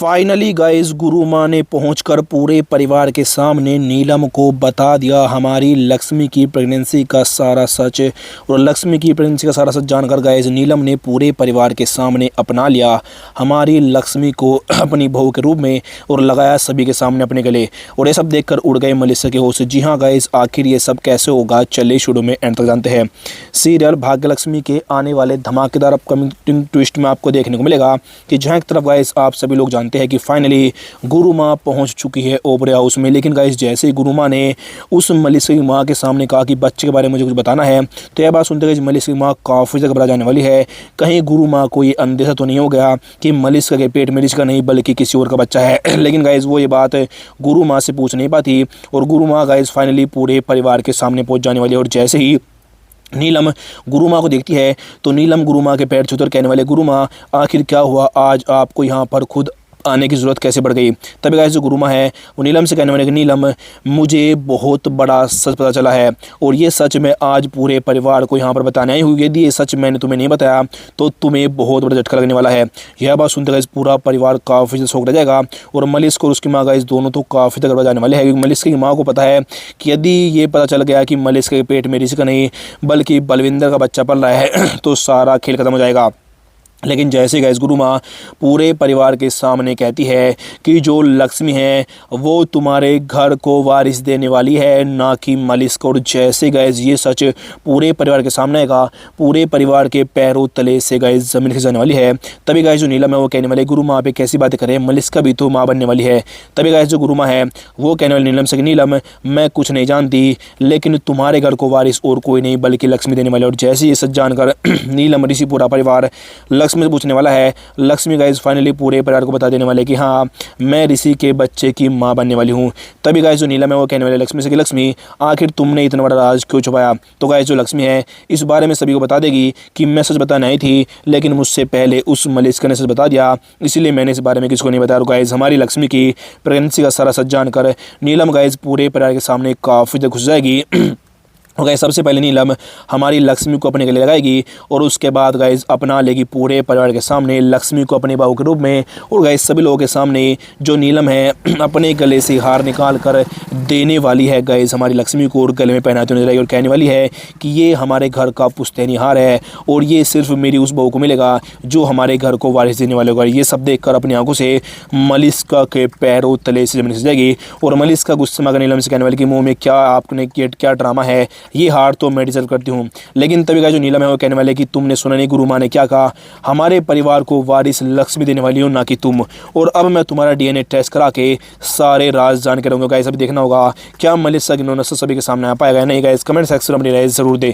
Finally guys गुरु माँ ने पहुंचकर पूरे परिवार के सामने नीलम को बता दिया हमारी लक्ष्मी की प्रेगनेंसी का सारा सच। और लक्ष्मी की प्रेगनेंसी का सारा सच जानकर गाइस नीलम ने पूरे परिवार के सामने अपना लिया हमारी लक्ष्मी को अपनी बहू के रूप में और लगाया सभी के सामने अपने गले। और ये सब देखकर उड़ गए मलिसा के होश। जी हाँ गाइस, आखिर ये सब कैसे होगा, चलिए शुरू में एंड तक जानते हैं। सीरियल भाग्यलक्ष्मी के आने वाले धमाकेदार अपकमिंग ट्विस्ट में आपको देखने को मिलेगा कि जहाँ एक तरफ गाइस आप सभी लोग जानते हैं कि फाइनली गुरु माँ पहुंच चुकी है ओबरे हाउस में। लेकिन गाइस जैसे ही गुरु माँ ने उस मलिसा की माँ के सामने कहा कि बच्चे के बारे में मुझे कुछ बताना है, तो यह बात सुनते गए मलिसा की माँ काफ़ी ज़्यादा घबरा जाने वाली है। कहीं गुरु माँ को ये अंदेशा तो नहीं हो गया कि मलिसा के पेट में इसका नहीं बल्कि किसी और का बच्चा है। लेकिन गाइस वो ये बात गुरु माँ से पूछ नहीं पाती और गुरु माँ गाइस फाइनली पूरे परिवार के सामने पहुँच जाने वाली है। और जैसे ही नीलम गुरु माँ को देखती है तो नीलम गुरु माँ के पैर छूकर कहने वाले, गुरु माँ आखिर क्या हुआ, आज आपको यहाँ पर खुद आने की ज़रूरत कैसे पड़ गई। तभी गाइस जो गुरु माँ है वो नीलम से कहने वाले कि नीलम, मुझे बहुत बड़ा सच पता चला है और ये सच मैं आज पूरे परिवार को यहाँ पर बताने आई हूँ। यदि ये सच मैंने तुम्हें नहीं बताया तो तुम्हें बहुत बड़ा झटका लगने वाला है। यह बात सुनते गाइस पूरा परिवार काफ़ी ज़्यादा शौक रह जाएगा और मलिस को और उसकी माँ गाइस दोनों तो काफ़ी ज़्यादा घबरा जाने वाले हैं, क्योंकि मलिस की माँ को पता है कि यदि ये पता चल गया कि मलिस के पेट में ऋषि का नहीं बल्कि बलविंदर का बच्चा पल रहा है तो सारा खेल खत्म हो जाएगा। लेकिन जैसे गाइस गुरु माँ पूरे परिवार के सामने कहती है कि जो लक्ष्मी है वो तुम्हारे घर को वारिस देने वाली है, ना कि मलिस को। और जैसे गाइस ये सच पूरे परिवार के सामने आएगा, पूरे परिवार के पैरों तले से गाइस ज़मीन खिसक जाने वाली है। तभी गाइस जो नीलम है वो कहने वाले, गुरु माँ पे कैसी बातें करें, मलिस का भी तो माँ बनने वाली है। तभी गाइस जो गुरु माँ है वो कहने वाली नीलम से कि नीलम, मैं कुछ नहीं जानती लेकिन तुम्हारे घर को वारिस और कोई नहीं बल्कि लक्ष्मी देने वाली है। और जैसे ये सच जानकर नीलम ऋषि पूरा परिवार लक्ष्मी से पूछने वाला है, लक्ष्मी गाइस फाइनली पूरे परिवार को बता देने वाले कि हाँ मैं ऋषि के बच्चे की मां बनने वाली हूँ। तभी गाइस जो नीलम है वो कहने वाले लक्ष्मी से कि लक्ष्मी आखिर तुमने इतना बड़ा राज क्यों छुपाया। तो गाइस जो लक्ष्मी है इस बारे में सभी को बता देगी कि मैं सच बताने आई थी लेकिन मुझसे पहले उस मलिस्का ने सच बता दिया, इसलिए मैंने इस बारे में किसको नहीं बताया। और गाइस हमारी लक्ष्मी की प्रेगनेंसी का सारा सच जानकर नीलम गाइस पूरे परिवार के सामने काफ़ी घुस जाएगी। और गाइस सबसे पहले नीलम हमारी लक्ष्मी को अपने गले लगाएगी और उसके बाद गाइस अपना लेगी पूरे परिवार के सामने लक्ष्मी को अपने बहू के रूप में। और गाइस सभी लोगों के सामने जो नीलम है अपने गले से हार निकाल कर देने वाली है गाइस हमारी लक्ष्मी को और गले में पहनाते हुए नजर आएगी और कहने वाली है कि ये हमारे घर का पुश्तैनी हार है और ये सिर्फ मेरी उस बहू को मिलेगा जो हमारे घर को वारिस देने वाले होगा। ये सब देखकर अपनी आंखों से मलिस्का के पैरों तले से जमीन खिसक जाएगी और मलिस्का गुस्से में नीलम से कहने वाली कि मुँह में क्या आपने क्या ड्रामा है, ये हार तो मैं डिजर्व करती हूँ। लेकिन तभी का जो नीलम है वो कहने वाले कि तुमने सुना नहीं गुरु माँ ने क्या कहा, हमारे परिवार को वारिस लक्ष्मी देने वाली हो ना कि तुम। और अब मैं तुम्हारा डीएनए टेस्ट करा के सारे राज जान के रहूँगा। गाइस अभी देखना होगा क्या मलिसा की नौनस सभी के सामने आ पाएगा नहीं। गाइस कमेंट सेक्शन में अपनी राय जरूर दे।